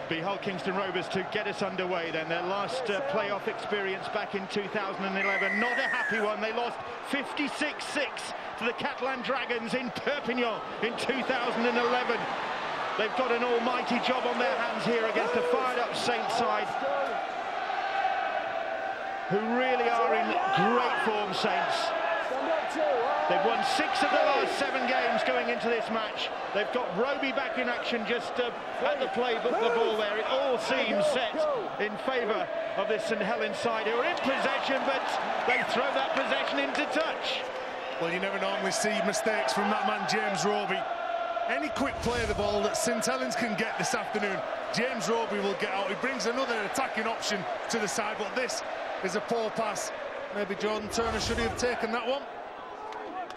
Be Hull Kingston Rovers to get us underway then. Their last playoff experience back in 2011, not a happy one. They lost 56-6 to the Catalan Dragons in Perpignan in 2011. They've got an almighty job on their hands here against a fired-up Saints side, who really are in great form, Saints. They've won 6 of the last 7 games going into this match. They've got Roby back in action just at the play, but the ball there. It all seems set in favour of this St Helens side, who are in possession, but they throw that possession into touch. Well, you never normally see mistakes from that man, James Roby. Any quick play of the ball that St Helens can get this afternoon, James Roby will get out. He brings another attacking option to the side, but this is a poor pass. Maybe Jordan Turner should have taken that one.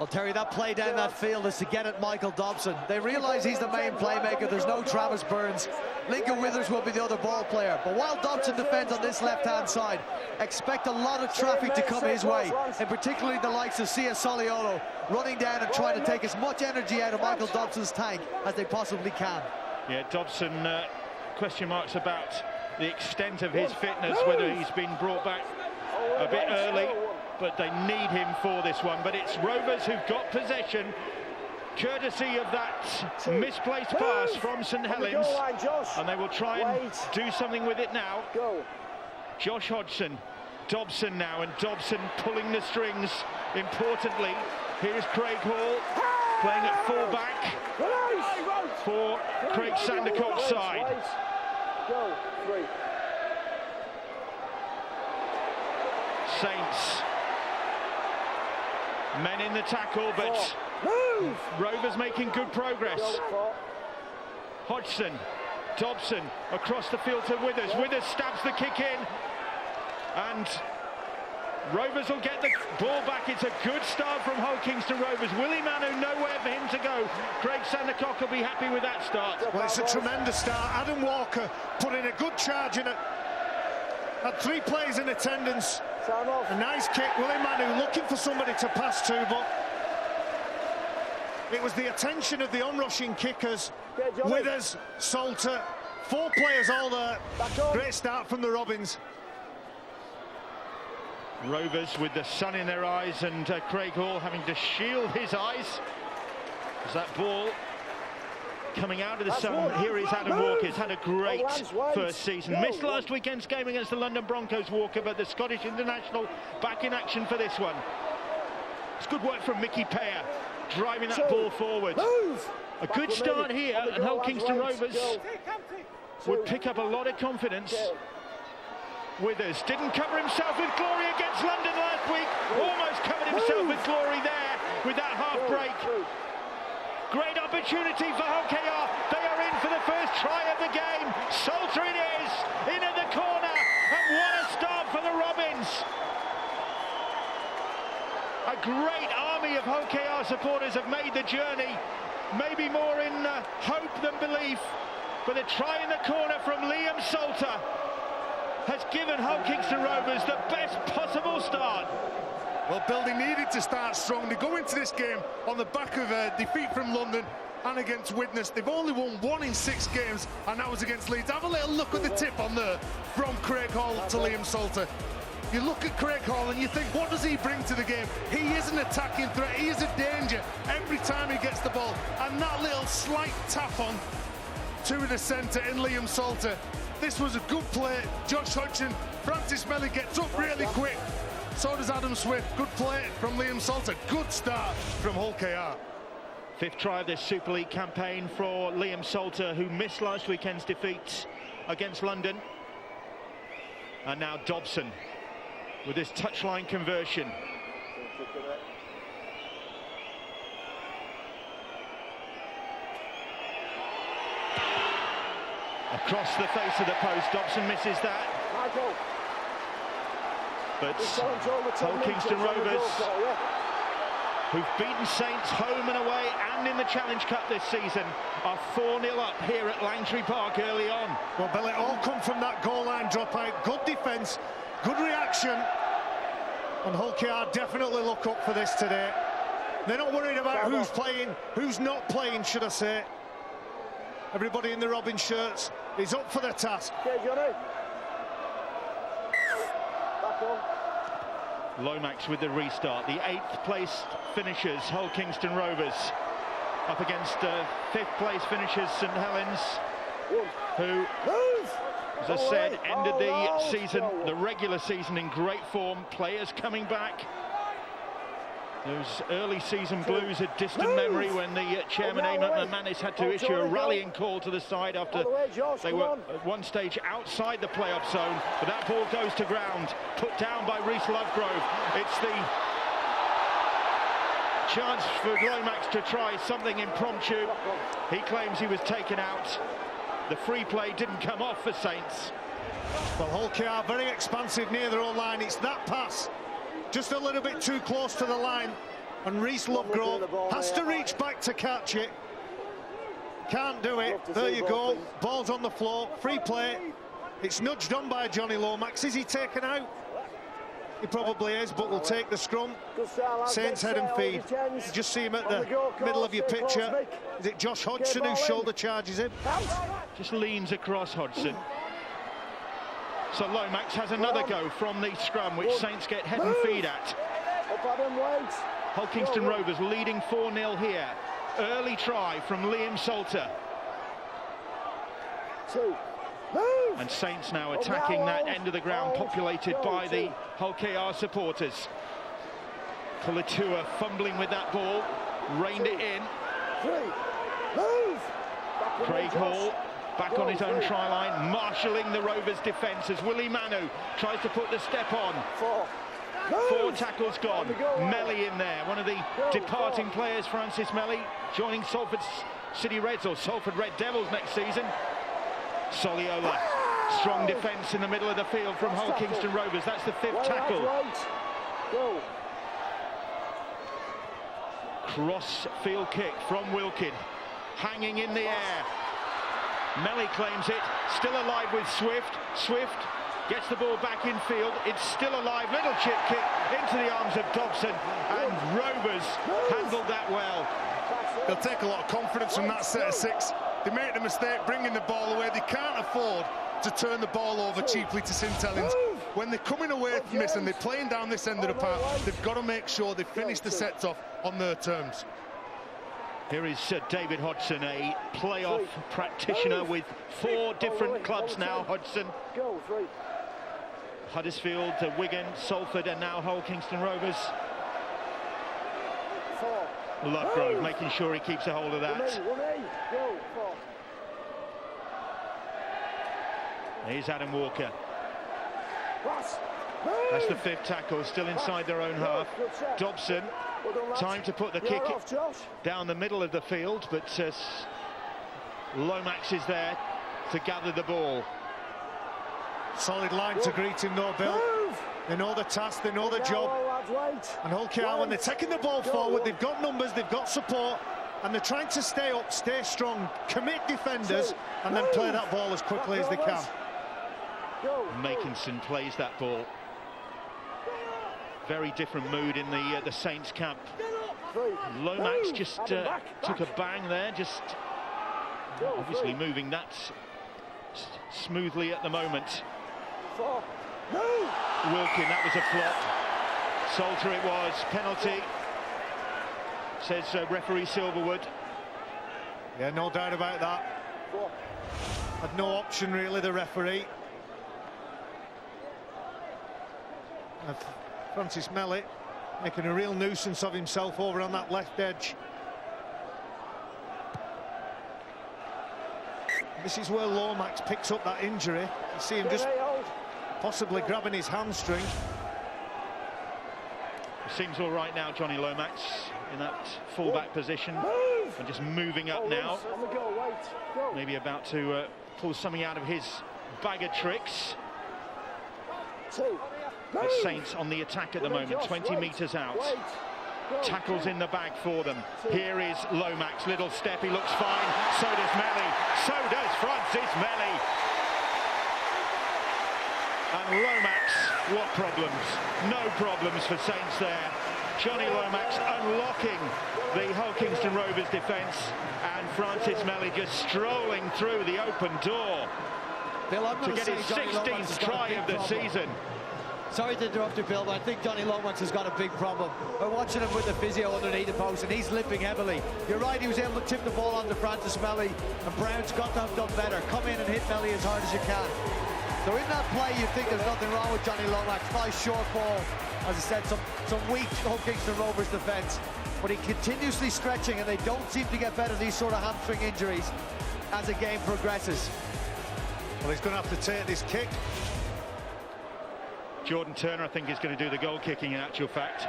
Well, Terry, that play down that field is to get at Michael Dobson. They realise he's the main playmaker. There's no Travis Burns. Lincoln Withers will be the other ball player. But while Dobson defends on this left-hand side, expect a lot of traffic to come his way, and particularly the likes of Sia Soliolo running down and trying to take as much energy out of Michael Dobson's tank as they possibly can. Yeah, Dobson, question marks about the extent of his fitness, whether he's been brought back a bit early, but they need him for this one. But it's Rovers who've got possession, courtesy of that misplaced pass from St Helens, and they will try and do something with it now. Josh Hodgson, Dobson now, and Dobson pulling the strings importantly. Here's Craig Hall playing at full-back for Craig Sandercock's side. Saints, men in the tackle, but Rovers making good progress. Hodgson, Dobson across the field to Withers. Withers stabs the kick in, and Rovers will get the ball back. It's a good start from Hull Kingston Rovers. Willie Manu, nowhere for him to go. Craig Sandercock will be happy with that start. Well, it's a tremendous start. Adam Walker put in a good charge in it. Had 3 players in attendance. A nice kick. Willie Manu looking for somebody to pass to, but it was the attention of the onrushing kickers. Withers, Salter, 4 players all there. Great start from the Robins. Rovers with the sun in their eyes, and Craig Hall having to shield his eyes as that ball coming out of the sun. Here is Adam Walker. He's had a great first season. Missed last weekend's game against the London Broncos, Walker, but the Scottish international back in action for this one. It's good work from Mickey Payer, driving that ball forward. A good start here, and Hull Kingston Rovers would pick up a lot of confidence. Withers didn't cover himself with glory against London last week. Almost covered himself with glory there with that half break. Great opportunity for Hull KR. They are in for the first try of the game. Salter it is, in at the corner, and what a start for the Robins. A great army of Hull KR supporters have made the journey, maybe more in hope than belief, but the try in the corner from Liam Salter has given Hull Kingston Rovers the best possible start. Well, Bildy needed to start strong. They go into this game on the back of a defeat from London and against Widnes. They've only won 1 in 6 games, and that was against Leeds. Have a little look at the tip on there from Craig Hall to Liam Salter. You look at Craig Hall and you think, what does he bring to the game? He is an attacking threat. He is a danger every time he gets the ball. And that little slight tap on to the centre in Liam Salter. This was a good play. Josh Hodgson, Francis Melly gets up really quick. So does Adam Swift. Good play from Liam Salter. Good start from Hull KR. 5th try of this Super League campaign for Liam Salter, who missed last weekend's defeat against London. And now Dobson with this touchline conversion. Across the face of the post, Dobson misses that. But Hull Kingston Rovers, who've beaten Saints home and away and in the Challenge Cup this season, are 4-0 up here at Langtree Park early on. Well, Bill, it all come from that goal line dropout. Good defence, good reaction, and Hull KR definitely look up for this today. They're not worried about who's playing, who's not playing, should I say. Everybody in the Robin shirts is up for the task. Okay, Johnny. Back on. Lomax with the restart. The 8th place finishers, Hull Kingston Rovers, up against 5th place finishers St Helens, who, as I said, ended the season, the regular season, in great form. Players coming back. Those early season blues, a distant memory when the chairman Eamon McManus had to issue a rallying call to the side after they were at one stage outside the play-up zone. But that ball goes to ground, put down by Rhys Lovegrove. It's the chance for Lomax to try something impromptu. He claims he was taken out. The free play didn't come off for Saints. Well, Hull are very expansive near their own line. It's that pass, just a little bit too close to the line, and Rhys Lovegrove has to reach back to catch it. Can't do it. There you go. Ball's on the floor. Free play. It's nudged on by Johnny Lomax. Is he taken out? He probably is, but we'll take the scrum. Saints head and feed. You just see him at the middle of your picture. Is it Josh Hodgson who shoulder charges him? Just leans across Hodgson. So Lomax has another go from the scrum, which Saints get head and feed at. Hull Kingston Rovers leading 4-0 here. Early try from Liam Salter. And Saints now attacking that end of the ground populated by the Hull KR supporters. Kulatua fumbling with that ball, reined it in. Craig Hall back on his own try line, marshalling the Rovers' defence as Willie Manu tries to put the step on. 4 tackles gone. Melly in there, one of the departing players, Francis Melly, joining Salford City Reds, or Salford Red Devils next season. Soliola, strong defence in the middle of the field from Hull Kingston Rovers. That's the 5th tackle. Cross field kick from Wilkin, hanging in the air. Melly claims it, still alive with Swift. Swift gets the ball back in field. It's still alive. Little chip kick into the arms of Dobson, and Rovers handled that well. They'll take a lot of confidence from that set of 6. They made the mistake bringing the ball away. They can't afford to turn the ball over cheaply to St Helens. When they're coming away from this and they're playing down this end of the park, they've got to make sure they finish the sets off on their terms. Here is David Hodgson, a playoff practitioner with 4 different clubs now. Hodgson, Huddersfield, Wigan, Salford, and now Hull Kingston Rovers. Lovegrove making sure he keeps a hold of that. Here's Adam Walker. That's the 5th tackle, still inside their own half. Dobson, time to put the kick down the middle of the field, but Lomax is there to gather the ball. Solid line to greet him, though, Bill. They know the task, they know the job. And Hull KR, when they're taking the ball forward, they've got numbers, they've got support, and they're trying to stay up, stay strong, commit defenders, and then play that ball as quickly as they can. Makinson plays that ball. Very different mood in the Saints camp. Lomax just took a bang there, just obviously moving that smoothly at the moment. Wilkin, that was a flop. Salter it was, penalty, says referee Silverwood. Yeah, no doubt about that. Had no option really, the referee. Francis Melly making a real nuisance of himself over on that left edge. This is where Lomax picks up that injury. You see him just possibly grabbing his hamstring. Seems all right now, Johnny Lomax, in that full-back position, and just moving up now. Maybe about to pull something out of his bag of tricks. The Saints on the attack at the moment, 20 metres out. Tackles in the bag for them. Here is Lomax, little step, he looks fine. So does Melly, so does Francis Melly. And Lomax, what problems? No problems for Saints there. Johnny Lomax unlocking the Hull Kingston Rovers defence, and Francis Melly just strolling through the open door Bill, I'm to get his 16th try of the season. Sorry to interrupt you, Bill, but I think Johnny Lomax has got a big problem. We're watching him with the physio underneath the post, and he's limping heavily. You're right, he was able to tip the ball onto Francis Melly, and Brown's got to have done better. Come in and hit Melly as hard as you can. So in that play, you think there's nothing wrong with Johnny Lomax. Nice short ball. As I said, some weak Hull Kingston Rovers defence. But he continuously stretching, and they don't seem to get better, these sort of hamstring injuries, as the game progresses. Well, he's going to have to take this kick. Jordan Turner, I think, is going to do the goal kicking in actual fact.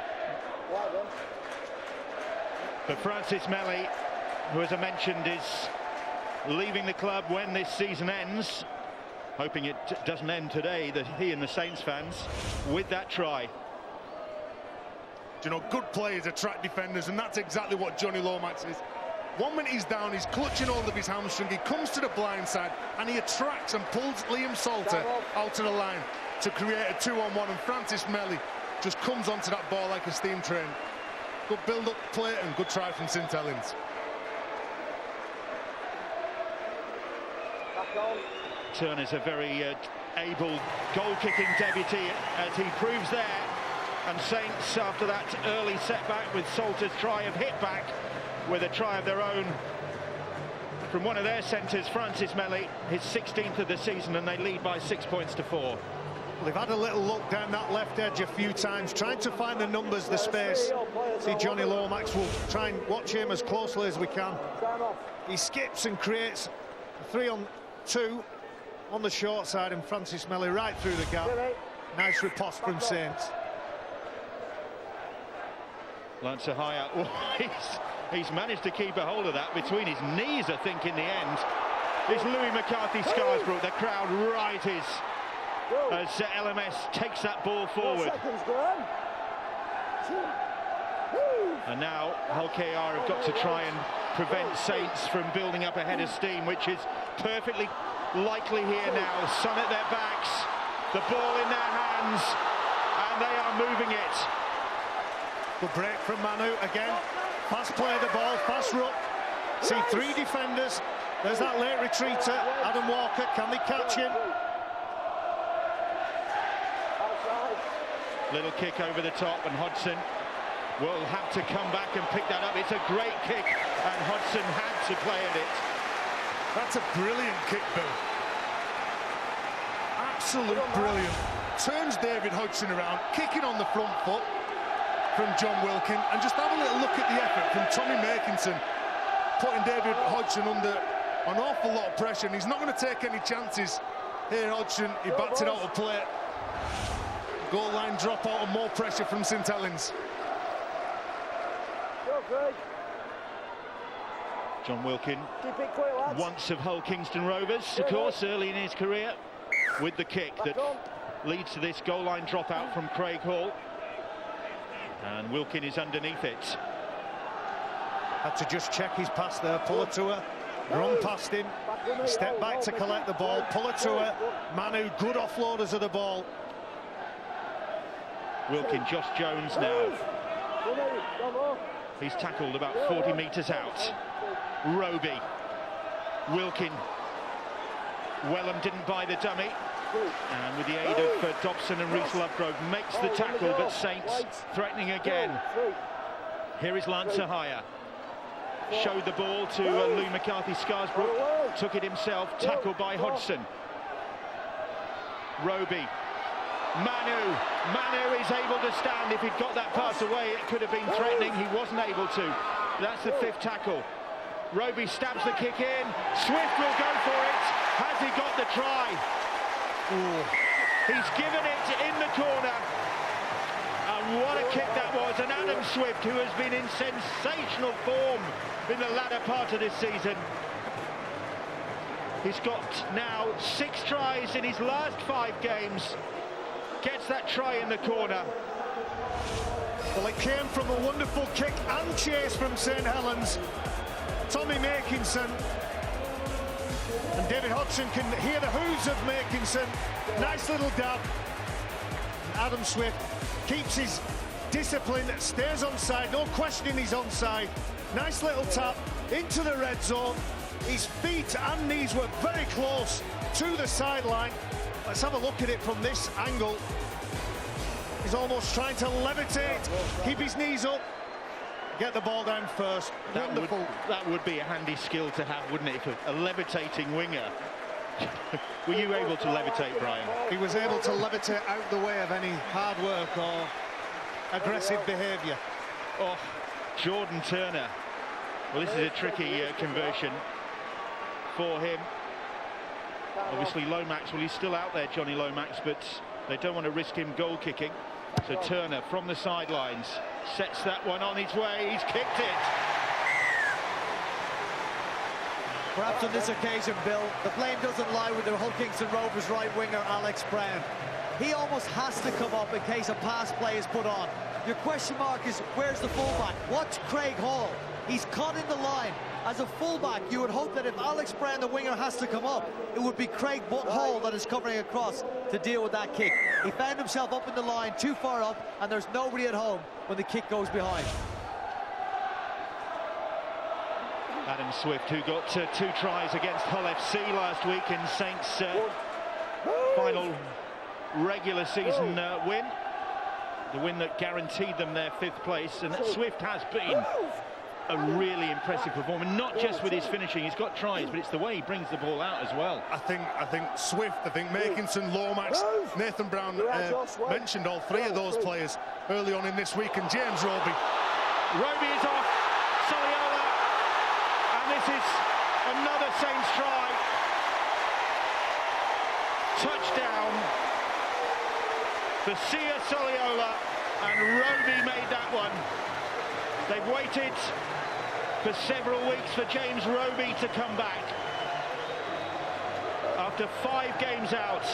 But Francis Melly, who, as I mentioned, is leaving the club when this season ends, hoping it doesn't end today, that he and the Saints fans, with that try. You know, good players attract defenders, and that's exactly what Johnny Lomax is. 1 minute he's down, he's clutching hold of his hamstring, he comes to the blind side, and he attracts and pulls Liam Salter out to the line to create a 2-on-1, and Francis Melly just comes onto that ball like a steam train. Good build-up play and good try from St Helens. Turner's a very able goal-kicking debutee, as he proves there. And Saints, after that early setback with Salter's try, have hit back with a try of their own from one of their centres, Francis Melly, his 16th of the season, and they lead by 6 points to 4. Well, they've had a little look down that left edge a few times, trying to find the numbers, the space. See, Johnny Lomax will try and watch him as closely as we can. He skips and creates a 3-on-2 on the short side, and Francis Melly right through the gap. Nice riposte from Saints. Lancer Haya, he's managed to keep a hold of that between his knees, I think, in the end. It's Louis McCarthy-Scarsbrook. The crowd rises as LMS takes that ball forward. And now Hull KR have got to try and prevent Saints from building up a head of steam, which is perfectly likely here now. Sun at their backs, the ball in their hands, and they are moving it. Good break from Manu again. Fast play the ball, fast ruck. See 3 defenders. There's that late retreater, Adam Walker. Can they catch him? Little kick over the top, and Hodgson will have to come back and pick that up. It's a great kick, and Hodgson had to play at it. That's a brilliant kick, Bill. Absolute brilliant. Turns David Hodgson around, kicking on the front foot from John Wilkin, and just have a little look at the effort from Tommy Makinson, putting David Hodgson under an awful lot of pressure, and he's not going to take any chances here. Hodgson, he bats it out of play. Goal line dropout and more pressure from St Helens. John Wilkin, once of Hull Kingston Rovers, of course, early in his career, with the kick that leads to this goal line dropout from Craig Hall. And Wilkin is underneath it. Had to just check his pass there, pull it to her, run past him, step back to collect the ball, pull it to her. Manu, good offloaders of the ball. Wilkin, Josh Jones now. He's tackled about 40 metres out. Roby, Wilkin. Wellham didn't buy the dummy. And with the aid of Dobson and Reese Lovegrove, makes the tackle, but Saints threatening again. Here is Lancer Haya. Showed the ball to Louis McCarthy-Scarsbrook. Took it himself, tackled by Hodgson. Roby. Manu is able to stand. If he'd got that pass away, it could have been threatening. He wasn't able to. That's the 5th tackle. Roby stabs the kick in. Swift will go for it. Has he got the try? Ooh. He's given it in the corner. And what a kick that was. And Adam Swift, who has been in sensational form in the latter part of this season. He's got now 6 tries in his last 5 games. Gets that try in the corner. Well, it came from a wonderful kick and chase from St Helens. Tommy Makinson. And David Hodgson can hear the hooves of Makinson. Nice little dab. Adam Swift keeps his disciplined, stays onside, no questioning he's onside. Nice little tap into the red zone. His feet and knees were very close to the sideline. Let's have a look at it from this angle. He's almost trying to levitate, keep his knees up, get the ball down first. Wonderful. That would be a handy skill to have, wouldn't it? A levitating winger. Were you able to levitate, Brian? He was able to levitate out the way of any hard work or aggressive behaviour. Oh, Jordan Turner. Well, this is a tricky conversion for him. Obviously, Lomax, well, he's still out there, Johnny Lomax, but they don't want to risk him goal kicking. So Turner from the sidelines sets that one on its way. He's kicked it. Perhaps on this occasion, Bill, the blame doesn't lie with the Hull Kingston Rovers right winger Alex Brown. He almost has to come up in case a pass play is put on. Your question mark is, where's the fullback? What's Craig Hall? He's caught in the line. As a fullback, you would hope that if Alex Brown, the winger, has to come up, it would be Craig Hall that is covering across to deal with that kick. He found himself up in the line, too far up, and there's nobody at home when the kick goes behind. Adam Swift, who got 2 tries against Hull FC last week in Saints' final regular season win. The win that guaranteed them their 5th place. And Swift has been a really impressive performer, not just with his finishing. He's got tries, but it's the way he brings the ball out as well. I think Swift, I think Makinson, Lomax, Nathan Brown mentioned all 3 of those players early on in this week, and James Roby. Roby is off. Soliola, and this is another Saints try. Touchdown for Sia Soliola, and Roby made that one. They've waited for several weeks for James Roby to come back after 5 games out,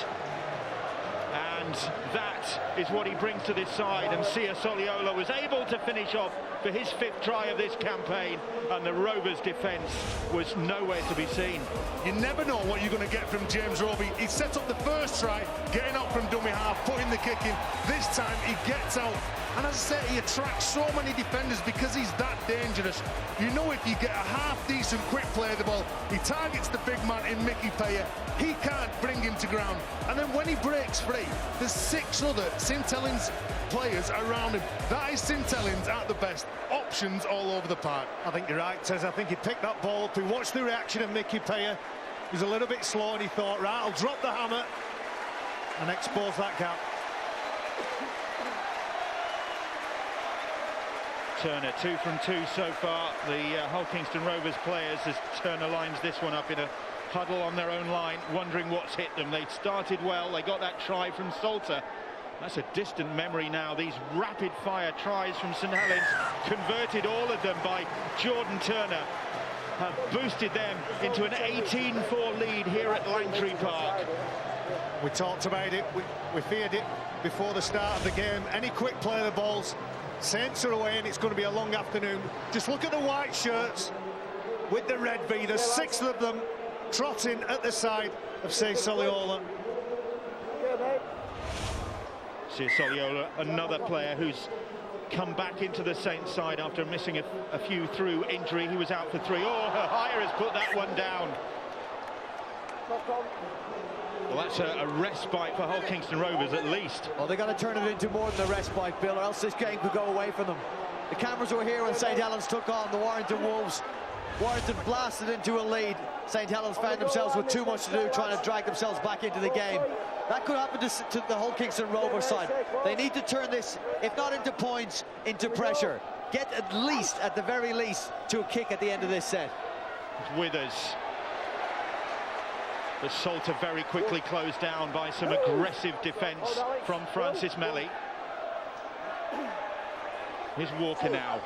and that is what he brings to this side. And Sia Soliola was able to finish off for his 5th try of this campaign, and the Rovers' defence was nowhere to be seen. You never know what you're going to get from James Roby. He set up the first try, getting up from dummy half, putting the kick in. This time he gets out, and as I said, he attracts so many defenders because he's that dangerous. You know, if you get a half-decent quick play of the ball, he targets the big man in Mickey Payer. He can't bring him to ground. And then when he breaks free, there's 6 other St Helens players around him. That is St Helens at the best. Options all over the park. I think you're right, Tez. I think he picked that ball up. He watched the reaction of Mickey Payer. He was a little bit slow, and he thought, right, I'll drop the hammer and expose that gap. Turner 2 from 2 so far. The Hull Kingston Rovers players, as Turner lines this one up in a huddle on their own line, wondering what's hit them. They started well. They got that try from Salter. That's a distant memory now. These rapid-fire tries from St Helens, converted all of them by Jordan Turner, have boosted them into an 18-4 lead here at Langtree Park. We talked about it. We feared it before the start of the game. Any quick play of the balls, Saints are away, and it's going to be a long afternoon. Just look at the white shirts with the red V. There's 6 of them trotting at the side of Sia Soliola. Sia Soliola, another player who's come back into the Saints side after missing a few through injury. He was out for 3. Oh, Hire has put that one down. Well, that's a respite for Hull Kingston Rovers at least. Well, they've got to turn it into more than a respite, Bill, or else this game could go away from them. The cameras were here when St Helens took on the Warrington Wolves. Warrington blasted into a lead. St Helens found themselves with too much to do, trying to drag themselves back into the game. That could happen to the Hull Kingston Rovers side. They need to turn this, if not into points, into pressure. Get at least, at the very least, to a kick at the end of this set. Withers. The Salter very quickly closed down by some aggressive defence from Francis Melly. Here's Walker now.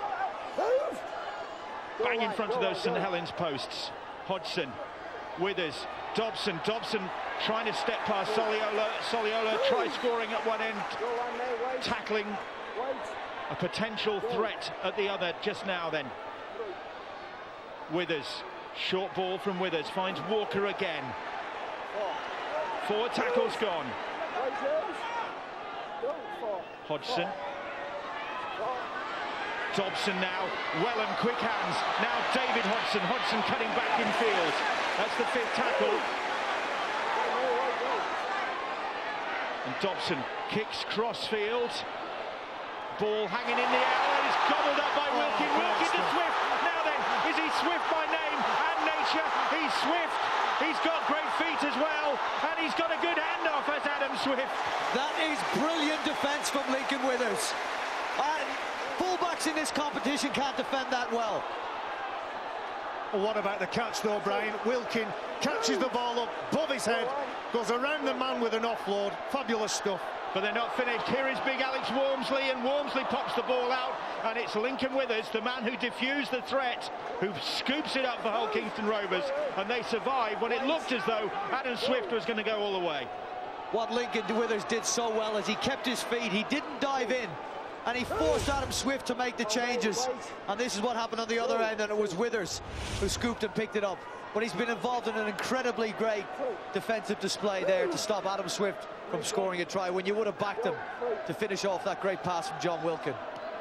Bang in front of those St Helens posts. Hodgson, Withers, Dobson. Dobson trying to step past Soliola. Soliola tries scoring at one end, tackling a potential threat at the other just now then. Withers, short ball from Withers, finds Walker again. 4 tackles gone. Hodgson Dobson now, well and quick hands. Now David Hodgson. Hodgson cutting back in field. That's the 5th tackle. And Dobson kicks crossfield. Ball hanging in the air. It's gobbled up by Wilkin. Wilkin to Swift. Now then, is he Swift by name and nature? He's Swift. He's got great feet as well, and he's got a good handoff as Adam Swift. That is brilliant defence from Lincoln Withers. Fullbacks in this competition can't defend that well. Well, what about the catch though, Brian? Wilkin catches the ball up above his head, goes around the man with an offload. Fabulous stuff. But they're not finished. Here is big Alex Walmsley, and Walmsley pops the ball out, and it's Lincoln Withers, the man who diffused the threat, who scoops it up for Hull Kingston Rovers, and they survive when it looked as though Adam Swift was going to go all the way. What Lincoln Withers did so well is he kept his feet, he didn't dive in, and he forced Adam Swift to make the changes. And this is what happened on the other end, and it was Withers who scooped and picked it up. But he's been involved in an incredibly great defensive display there to stop Adam Swift from scoring a try when you would have backed him to finish off that great pass from John Wilkin.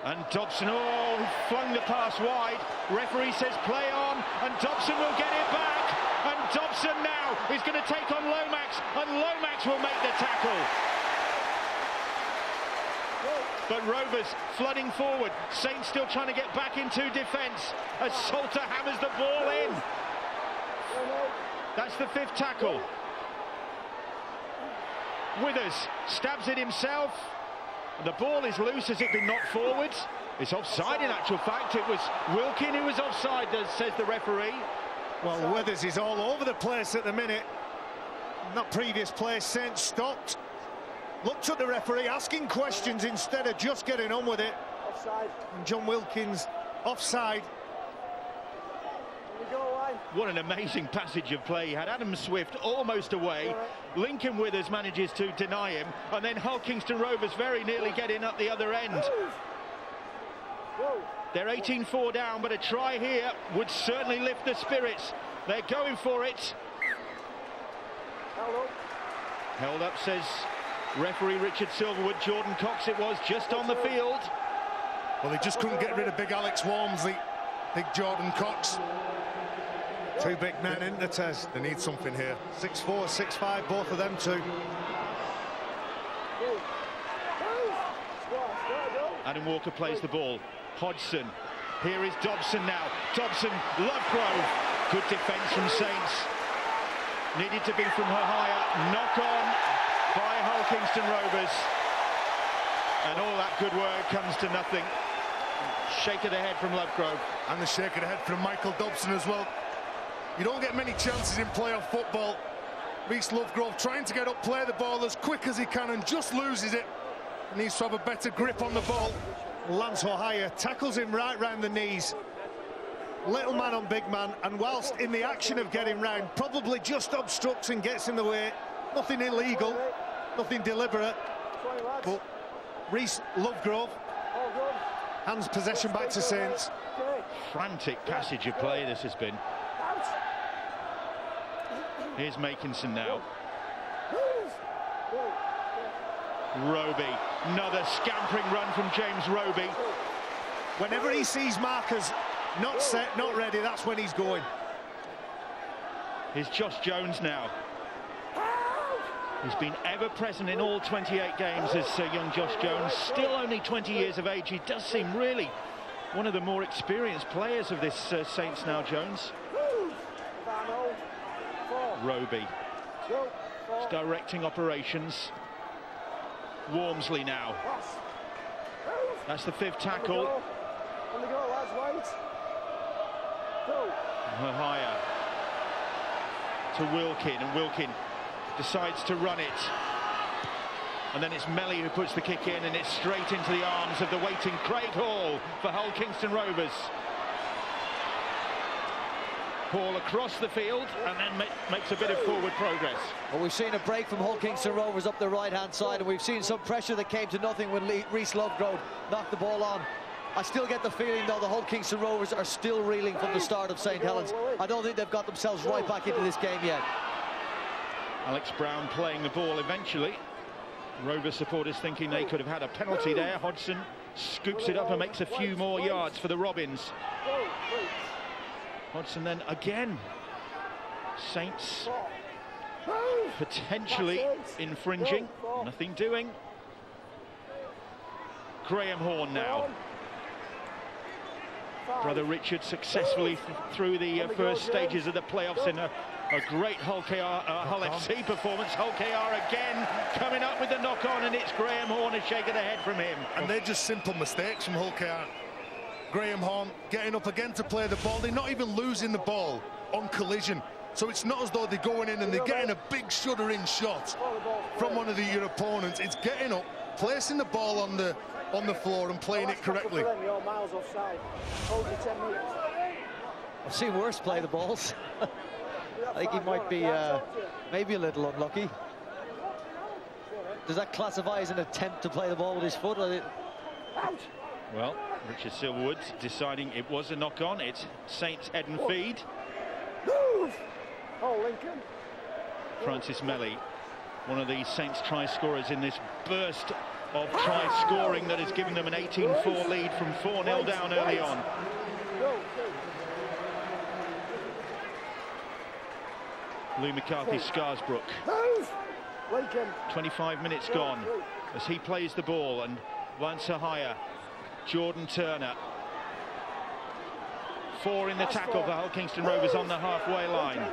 And Dobson, he flung the pass wide. Referee says play on, and Dobson will get it back. And Dobson now is going to take on Lomax, and Lomax will make the tackle. But Rovers flooding forward. Saints still trying to get back into defence as Salter hammers the ball in. That's the 5th tackle. Withers stabs it himself. The ball is loose. Has it been knocked forward? It's offside in actual fact. It was Wilkin who was offside, says the referee. Well, Withers is all over the place at the minute. In that previous play, Saints stopped, looked at the referee, asking questions instead of just getting on with it. Offside. And John Wilkins offside. What an amazing passage of play. He had Adam Swift almost away. Lincoln Withers manages to deny him, and then Hull Kingston Rovers very nearly get in at the other end. They're 18-4 down, but a try here would certainly lift the spirits. They're going for it. Held up, says referee Richard Silverwood. Jordan Cox it was, just on the field. Well, they just couldn't get rid of big Alex Walmsley, big Jordan Cox. 2 big men in the test. They need something here. 6'4", 6'5", both of them two. Adam Walker plays the ball. Hodgson. Here is Dobson now. Dobson, Lovegrove. Good defence from Saints. Needed to be from Hahaya. Knock on by Hull Kingston Rovers. And all that good work comes to nothing. Shake of the head from Lovegrove. And the shake of the head from Michael Dobson as well. You don't get many chances in playoff football. Reece Lovegrove trying to get up, play the ball as quick as he can, and just loses it. He needs to have a better grip on the ball. Lance Hahaya tackles him right round the knees. Little man on big man, and whilst in the action of getting round, probably just obstructs and gets in the way. Nothing illegal, nothing deliberate. But Reece Lovegrove hands possession back to Saints. Frantic passage of play this has been. Here's Makinson now. Roby, another scampering run from James Roby. Whenever he sees markers not set, not ready, that's when he's going. Here's Josh Jones now. He's been ever present in all 28 games as young Josh Jones, still only 20 years of age. He does seem really one of the more experienced players of this Saints now, Jones. Roby is directing operations. Walmsley now. That's the 5th tackle. Hahaya to Wilkin, and Wilkin decides to run it. And then it's Melly who puts the kick in, and it's straight into the arms of the waiting Craig Hall for Hull Kingston Rovers. Hall across the field and then makes a bit of forward progress. Well, we've seen a break from Hull Kingston Rovers up the right-hand side, and we've seen some pressure that came to nothing when Reece Lovegrove knocked the ball on. I still get the feeling, though, the Hull Kingston Rovers are still reeling from the start of St Helens. I don't think they've got themselves right back into this game yet. Alex Brown playing the ball eventually. Rover supporters thinking they could have had a penalty there. Hodgson scoops it up and makes a few more yards for the Robins. Hodgson then again. Saints potentially infringing, nothing doing. Graham Horne now. Brother Richard successfully through the first stages of the playoffs in a great Hull FC performance. Hull KR again coming up with the knock-on, and it's Graham Horne a shake of the head from him. And they're just simple mistakes from Hull KR. Graham Horne getting up again to play the ball. They're not even losing the ball on collision. So it's not as though they're going in and they're getting a big shudder-in shot from one of your opponents. It's getting up, placing the ball on the floor and playing it correctly. I've seen worse play the balls. I think he might be maybe a little unlucky. Does that classify as an attempt to play the ball with his foot? Well, Richard Silverwood deciding it was a knock-on. It's Saints head and feed. Francis Melly, one of the Saints try scorers in this burst of try scoring that has given them an 18-4 lead from 4-0 down early on. Lou McCarthy, Scarsbrook. 25 minutes gone as he plays the ball, and Lance Hire, Jordan Turner. 4 in the tackle for Hull Kingston Rovers on the halfway line.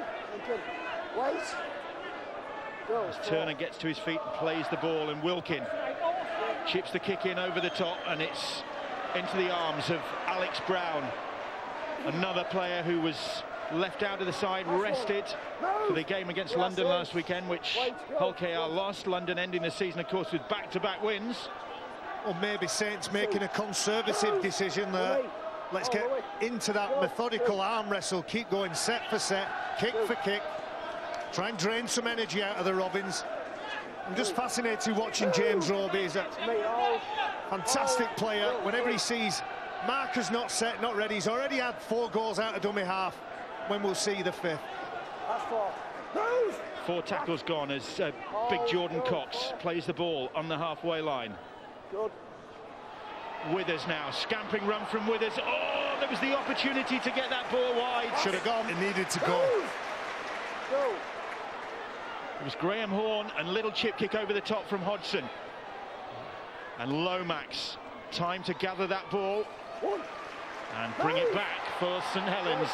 As Turner gets to his feet and plays the ball, and Wilkin chips the kick in over the top, and it's into the arms of Alex Brown, another player who was left out of the side, rested for the game against London last weekend, which Hull KR lost. London ending the season, of course, with back-to-back wins. Or maybe Saints making a conservative decision there. Let's get into that methodical arm wrestle, keep going set for set, kick for kick, try and drain some energy out of the Robins. I'm just fascinated watching James Roby. He's a fantastic player. Whenever he sees markers not set, not ready, he's already had 4 goals out of dummy half. When we'll see the 5th. 4 tackles gone as big Jordan Cox plays the ball on the halfway line. Withers now, scampering run from Withers. Oh, there was the opportunity to get that ball wide. Should have gone. It needed to go. It was Graham Horne, and little chip kick over the top from Hodgson. And Lomax, time to gather that ball and bring it back for St Helens.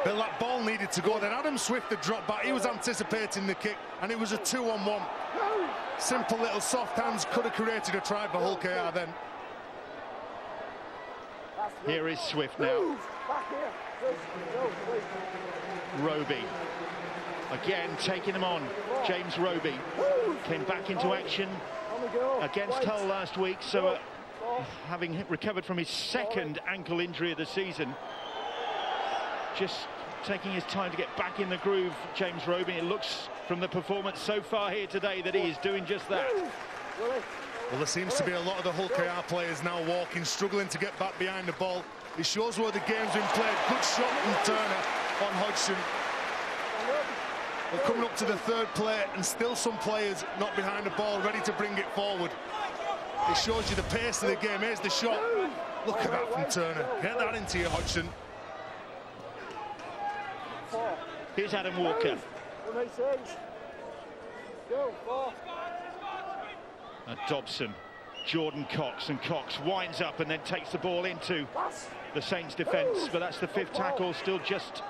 Bill, that ball needed to go. Then Adam Swift had dropped back. He was anticipating the kick, and it was a 2-on-1. Simple little soft hands could have created a try for Hull KR then. Here is Swift now. Roby. Again, taking them on. James Roby came back into action against Hull last week, so having recovered from his 2nd ankle injury of the season, just taking his time to get back in the groove, James Roby. It looks from the performance so far here today that he is doing just that. Well, there seems to be a lot of the Hull KR players now walking, struggling to get back behind the ball. It shows where the game's been played. Good shot from Turner on Hodgson. We're coming up to the 3rd play, and still some players not behind the ball, ready to bring it forward. It shows you the pace of the game. Here's the shot. Look at that from Turner. Get that into you, Hodgson. Here's Adam Walker. And Dobson, Jordan Cox, and Cox winds up and then takes the ball into the Saints defence, but that's the 5th tackle, still just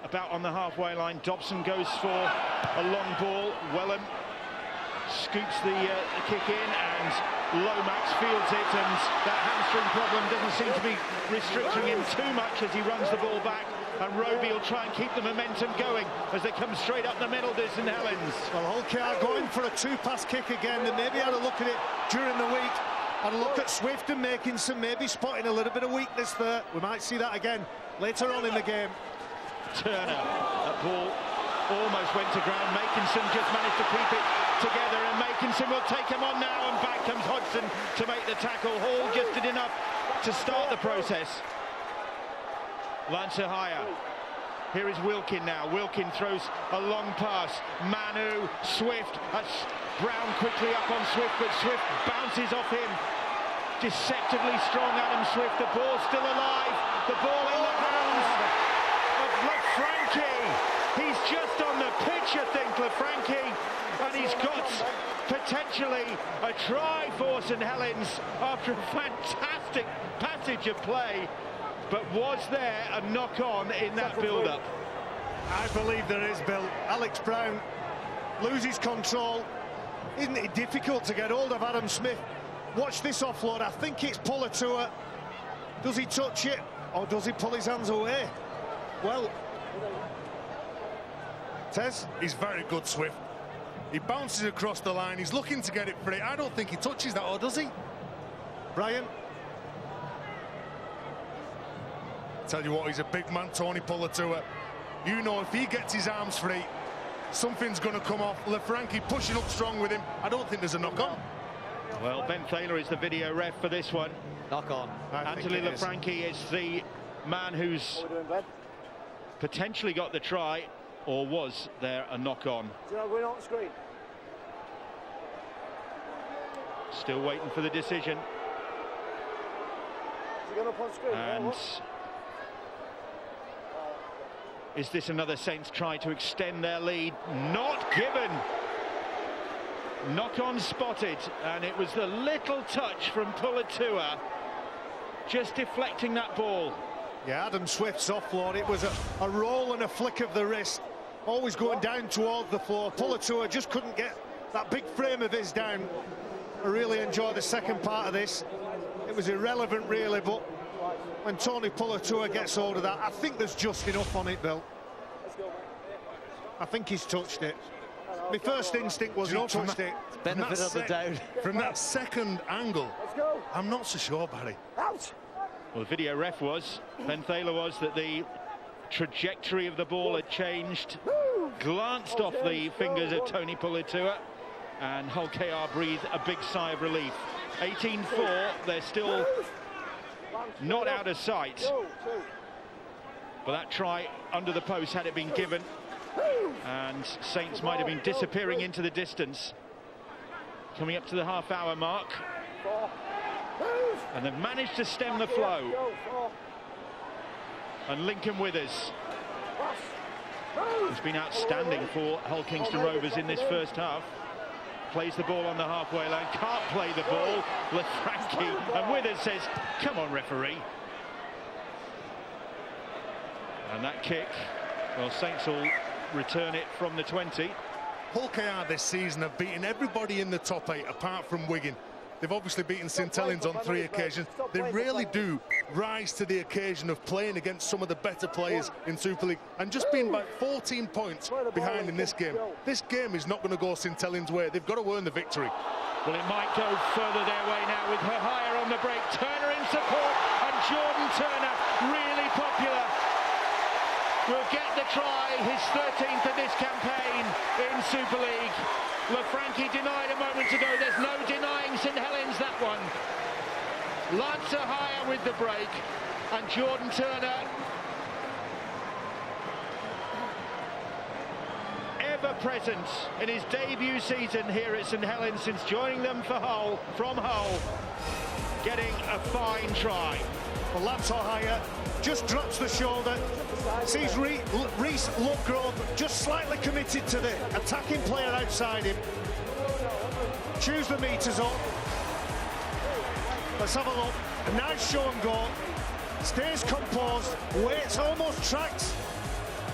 about on the halfway line. Dobson goes for a long ball. Wellham scoops the kick in, and Lomax fields it, and that hamstring problem doesn't seem to be restricting him too much as he runs the ball back, and Roby will try and keep the momentum going as they come straight up the middle to St Helens. Well, Hull KR going for a 2-pass kick again. They maybe had a look at it during the week, had a look at Swift and making some, maybe spotting a little bit of weakness there. We might see that again later on in the game. Turner, that ball almost went to ground. Makinson just managed to keep it together, and Makinson will take him on now, and back comes Hodgson to make the tackle. Hall just did enough to start the process. Lance Hire Here is Wilkin now. Wilkin throws a long pass. Manu, Swift. That's Brown quickly up on Swift, but Swift bounces off him. Deceptively strong Adam Swift. The ball still alive. The ball in the hands of Lafranchi. He's just on the pitch, I think, Lafranchi. And he's got potentially a try for St Helens after a fantastic passage of play. But was there a knock-on in that build-up? I believe there is, Bill. Alex Brown loses control. Isn't it difficult to get hold of Adam Smith? Watch this offload. I think it's Pulatua. Does he touch it, or does he pull his hands away? Well, Tez? He's very good, Swift. He bounces across the line. He's looking to get it free. I don't think he touches that, or does he? Brian? Tell you what, he's a big man, Tony Pulatua. You know, if he gets his arms free, something's going to come off. Lafranchi pushing up strong with him. I don't think there's a knock-on. Well, Ben Thaler is the video ref for this one. Knock on. Anthony Lafranchi is the man who's potentially got the try, or was there a knock-on? Going on screen. Still waiting for the decision. Is going up on screen? And is this another Saints try to extend their lead? Not given. Knock-on spotted, and it was the little touch from Pulatua, just deflecting that ball. Yeah, Adam Swift's offload. It was a roll and a flick of the wrist, always going down towards the floor. Pulatua just couldn't get that big frame of his down. I really enjoyed the second part of this. It was irrelevant, really, but when Tony Pulatua gets hold of that, I think there's just enough on it, Bill. I think he's touched it. My first instinct was he touched it. Benefit of the doubt. From that second angle, I'm not so sure, Barry. Out. Well, the video ref was, Ben Thaler was, that the trajectory of the ball had changed, glanced off the fingers of Tony Pulatua, and Hull KR breathed a big sigh of relief. 18-4, they're still not out of sight. But that try under the post, had it been given, and Saints might have been disappearing into the distance. Coming up to the half-hour mark. And they've managed to stem the flow. And Lincoln Withers has been outstanding for Hull Kingston Rovers in this first half. Plays the ball on the halfway line, can't play the ball. Lafranchi, and Withers says, come on, referee. And that kick, well, Saints will return it from the 20. Hull KR this season have beaten everybody in the top 8 apart from Wigan. They've obviously beaten St Helens on 3 occasions. They really do rise to the occasion of playing against some of the better players in Super League, and just being about 14 points behind in this game. This game is not going to go St Helens' way. They've got to earn the victory. Well, it might go further their way now with Hahaya on the break. Turner in support, and Jordan Turner really popular. Will get the try, his 13th of this campaign in Super League. Lafranchi denied a moment ago. There's no denying St Helens that one. Lance Hahaya with the break, and Jordan Turner, ever present in his debut season here at St Helens since joining them for Hull, from Hull, getting a fine try. Well, Lance Hahaya just drops the shoulder, sees Reece Lovegrove just slightly committed to the attacking player outside him. Chews the meters up. Let's have a look. A nice show and go. Stays composed, waits, almost tracks,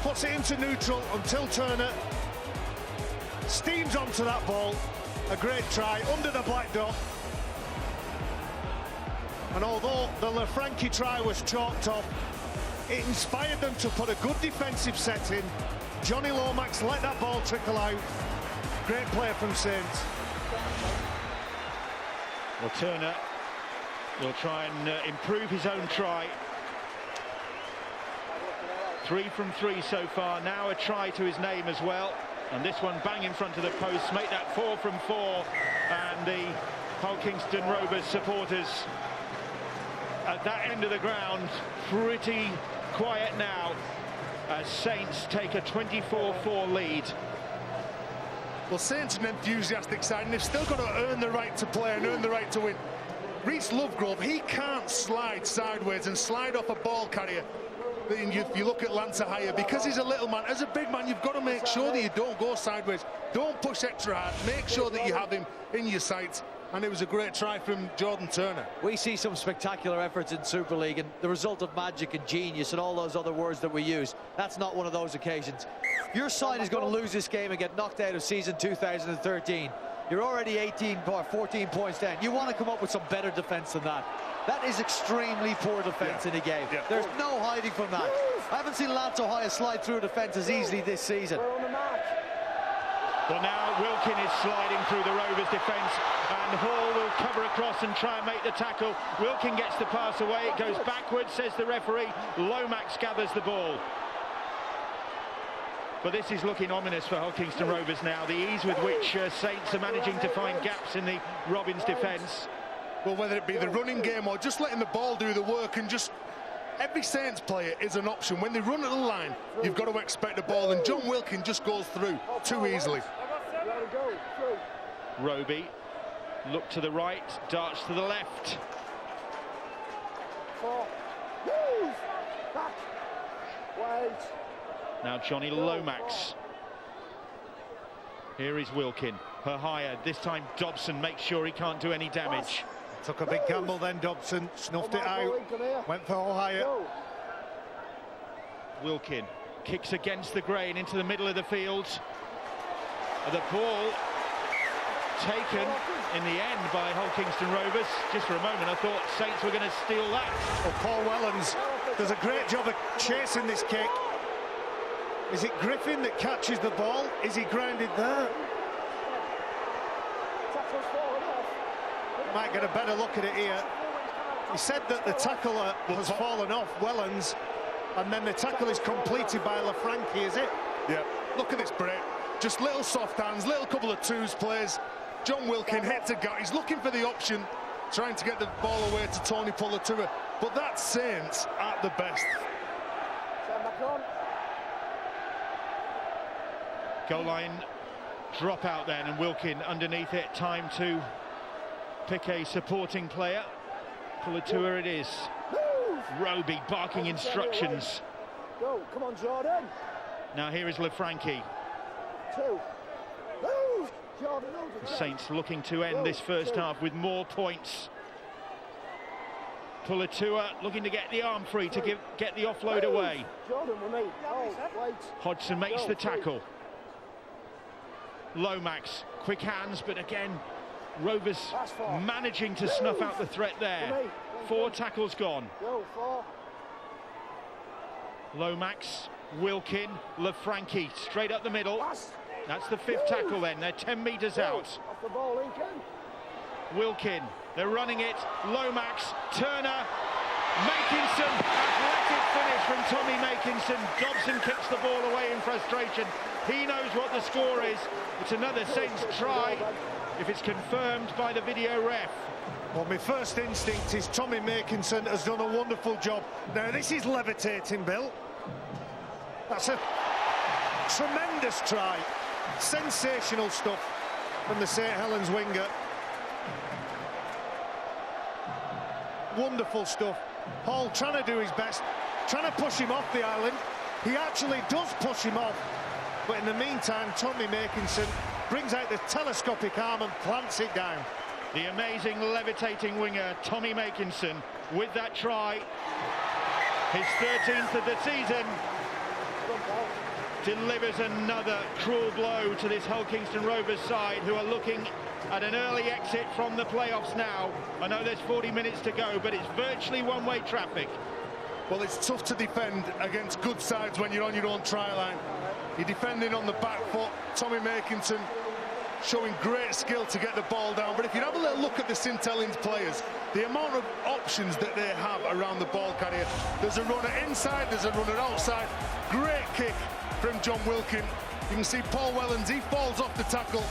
puts it into neutral until Turner steams onto that ball. A great try under the black dot. And although the Lafranchi try was chalked off, it inspired them to put a good defensive set in. Johnny Lomax let that ball trickle out. Great play from Saints. Well, Turner will try and improve his own try. 3 from 3 so far, now a try to his name as well. And this one bang in front of the post, make that 4 from 4. And the Hull Kingston Rovers supporters at that end of the ground pretty quiet now. as Saints take a 24-4 lead. Well, Saints are an enthusiastic side, and they've still got to earn the right to play and earn the right to win. Reece Lovegrove, he can't slide sideways and slide off a ball carrier. If you look at Lanzahaya, because he's a little man, as a big man, you've got to make sure that you don't go sideways. Don't push extra hard. Make sure that you have him in your sights. And it was a great try from Jordan Turner. We see some spectacular efforts in Super League, and the result of magic and genius and all those other words that we use, that's not one of those occasions. Your side is going to lose this game and get knocked out of season 2013. You're already 14 points down. You want to come up with some better defense than that. That is extremely poor defense in a game. There's no hiding from that. I haven't seen Lanzahaya slide through a defense as easily this season. Well, now Wilkin is sliding through the Rovers defence, and Hall will cover across and try and make the tackle. Wilkin gets the pass away. It goes backwards, says the referee. Lomax gathers the ball. But this is looking ominous for Hull Kingston Rovers now. The ease with which Saints are managing to find gaps in the Robins defence. Well, whether it be the running game or just letting the ball do the work, and just every Saints player is an option. When they run at the line, you've got to expect the ball, and John Wilkin just goes through too easily. Roby, look to the right, darts to the left. Now Johnny Lomax. Here is Wilkin. Her higher. This time Dobson makes sure he can't do any damage. Took a big gamble then, Dobson. Snuffed it out. Went for all higher. Wilkin kicks against the grain into the middle of the field. The ball taken in the end by Hull Kingston Rovers. Just for a moment I thought Saints were going to steal that. Well, Paul Wellens does a great job of chasing this kick. Is it Griffin that catches the ball? Is he grounded there? Might get a better look at it here. He said that the tackler has fallen off, Wellens, and then the tackle is completed by LaFranchi, is it? Yeah, look at this break. Just little soft hands, little couple of twos plays. John Wilkin hits a gut. He's looking for the option, trying to get the ball away to Tony Pullatua. But that's Saints at the best. Goal line drop out then, and Wilkin underneath it. Time to pick a supporting player. Pullatua it is. Roby barking instructions. Go, come on, Jordan. Now here is LaFranchi. Saints looking to end this first half with more points. Pullatua looking to get the arm free to get the offload away. Hodgson makes the tackle. Lomax, quick hands, but again Rovers managing to snuff out the threat there. 4 tackles gone. Lomax, Wilkin, LaFranchi straight up the middle. That's the 5th tackle then. They're 10 metres out. Wilkin, they're running it. Lomax, Turner, Makinson, athletic finish from Tommy Makinson. Dobson kicks the ball away in frustration. He knows what the score is. It's another Saints try, if it's confirmed by the video ref. Well, my first instinct is Tommy Makinson has done a wonderful job. Now, this is levitating, Bill. That's a tremendous try. Sensational stuff from the St Helens winger. Wonderful stuff. Hall trying to do his best, trying to push him off the island. He actually does push him off. But in the meantime, Tommy Makinson brings out the telescopic arm and plants it down. The amazing levitating winger, Tommy Makinson, with that try. His 13th of the season. Delivers another cruel blow to this Hull Kingston Rovers side, who are looking at an early exit from the playoffs now. I know there's 40 minutes to go, but it's virtually one-way traffic. Well, it's tough to defend against good sides when you're on your own try line. You're defending on the back foot. Tommy Makinson showing great skill to get the ball down. But if you have a little look at the St Helens players, the amount of options that they have around the ball carrier. There's a runner inside, there's a runner outside. Great kick from John Wilkin. You can see Paul Wellens, he falls off the tackle.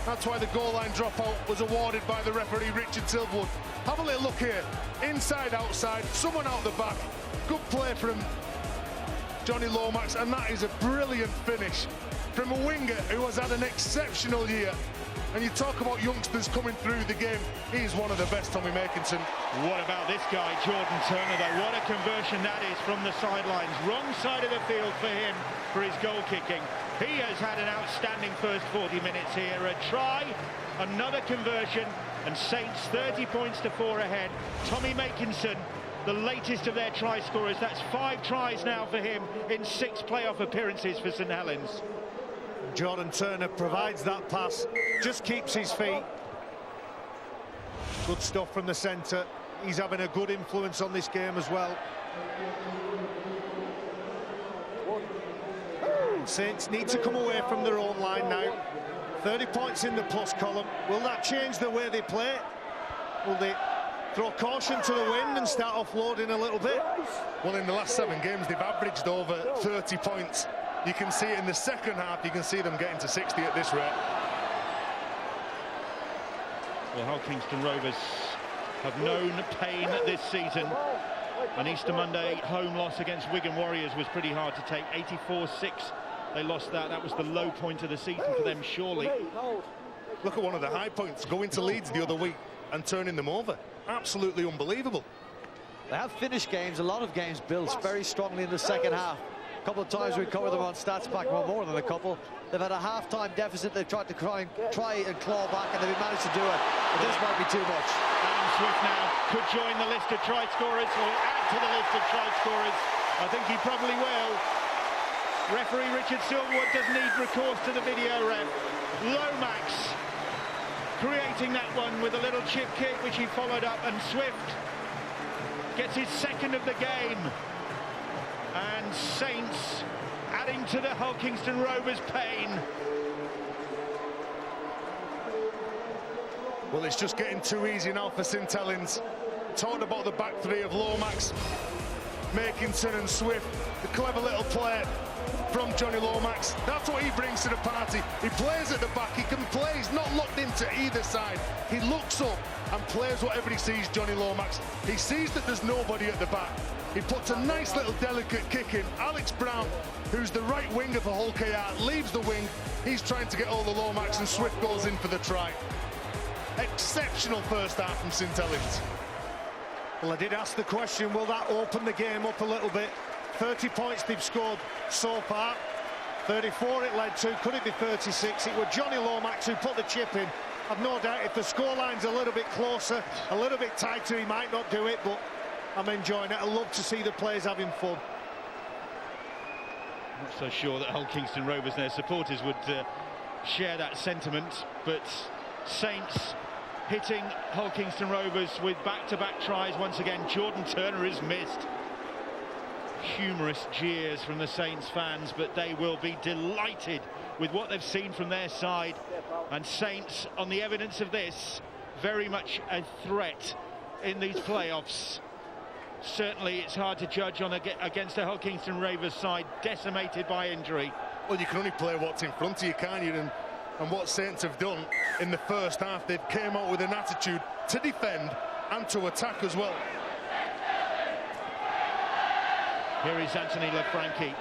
That's why the goal line dropout was awarded by the referee, Richard Silverwood. Have a little look here. Inside, outside, someone out the back. Good play from Johnny Lomax, and that is a brilliant finish from a winger who has had an exceptional year. And you talk about youngsters coming through the game, he's one of the best, Tommy Makinson. What about this guy, Jordan Turner, though? What a conversion that is from the sidelines. Wrong side of the field for him for his goal kicking. He has had an outstanding first 40 minutes here. A try, another conversion, and Saints 30 points to 4 ahead. Tommy Makinson, the latest of their try scorers. That's 5 tries now for him in 6 playoff appearances for St Helens. Jordan Turner provides that pass, just keeps his feet. Good stuff from the centre. He's having a good influence on this game as well. Saints need to come away from their own line now. 30 points in the plus column. Will that change the way they play? Will they throw caution to the wind and start offloading a little bit? Well, in the last 7 games, they've averaged over 30 points. You can see it in the second half. You can see them getting to 60 at this rate. Well, Hull Kingston Rovers have known pain this season. An Easter Monday home loss against Wigan Warriors was pretty hard to take. 84-6. They lost that. That was the low point of the season for them, surely. Look at one of the high points, going to Leeds the other week and turning them over. Absolutely unbelievable. They have finished games, a lot of games built very strongly in the second half. A couple of times we covered them on Stats Pack, well, more than a couple. They've had a half-time deficit. They've tried to try and claw back, and they've managed to do it. But this might be too much. Adam Swift now could join the list of try scorers, or add to the list of try scorers. I think he probably will. Referee Richard Silverwood does need recourse to the video ref. Lomax creating that one with a little chip kick, which he followed up, and Swift gets his second of the game. And Saints adding to the Hull Kingston Rovers' pain. Well, it's just getting too easy now for St Helens. Talked about the back three of Lomax, Makinson and Swift. The clever little play from Johnny Lomax. That's what he brings to the party. He plays at the back. He can play. He's not locked into either side. He looks up and plays whatever he sees, Johnny Lomax. He sees that there's nobody at the back. He puts a nice little delicate kick in. Alex Brown, who's the right winger for Hull KR, leaves the wing. He's trying to get all the Lomax, and Swift goes in for the try. Exceptional first half from St Helens. Well, I did ask the question, will that open the game up a little bit? 30 points they've scored so far. 34 it led to. Could it be 36? It was Johnny Lomax who put the chip in. I've no doubt if the scoreline's a little bit closer, a little bit tighter, he might not do it, but I'm enjoying it. I love to see the players having fun. Not so sure that Hull Kingston Rovers and their supporters would share that sentiment, but Saints hitting Hull Kingston Rovers with back-to-back tries once again. Jordan Turner is missed. Humorous jeers from the Saints fans, but they will be delighted with what they've seen from their side. And Saints, on the evidence of this, very much a threat in these playoffs. Certainly it's hard to judge on against the Hull Kingston Rovers side decimated by injury. Well, you can only play what's in front of you, can't you? And what Saints have done in the first half, they've came out with an attitude to defend and to attack as well. Here is Anthony Lafranchi.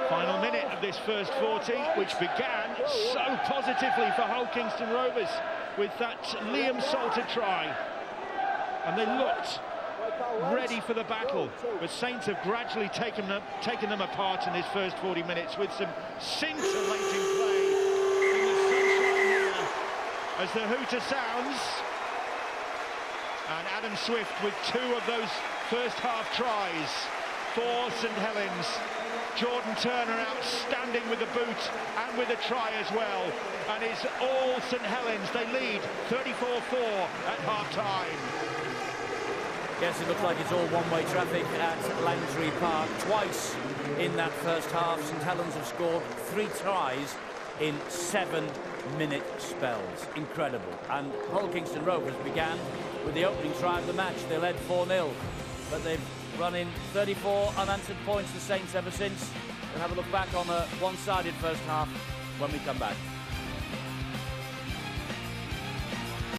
Final minute of this first 40, which began so positively for Hull Kingston Rovers with that Liam Salter try. And they looked ready for the battle, but Saints have gradually taken them apart in this first 40 minutes with some scintillating play in the sunshine here as the hooter sounds. And Adam Swift with 2 of those first half tries for St Helens. Jordan Turner outstanding with the boot and with a try as well. And it's all St Helens. They lead 34-4 at half-time. Yes, it looks like it's all one-way traffic at Langtree Park. Twice in that first half, St Helens have scored 3 tries in 7-minute spells. Incredible. And Hull Kingston Rovers began with the opening try of the match. They led 4-0, but they've run in 34 unanswered points, the Saints, ever since. We'll have a look back on a one-sided first half when we come back.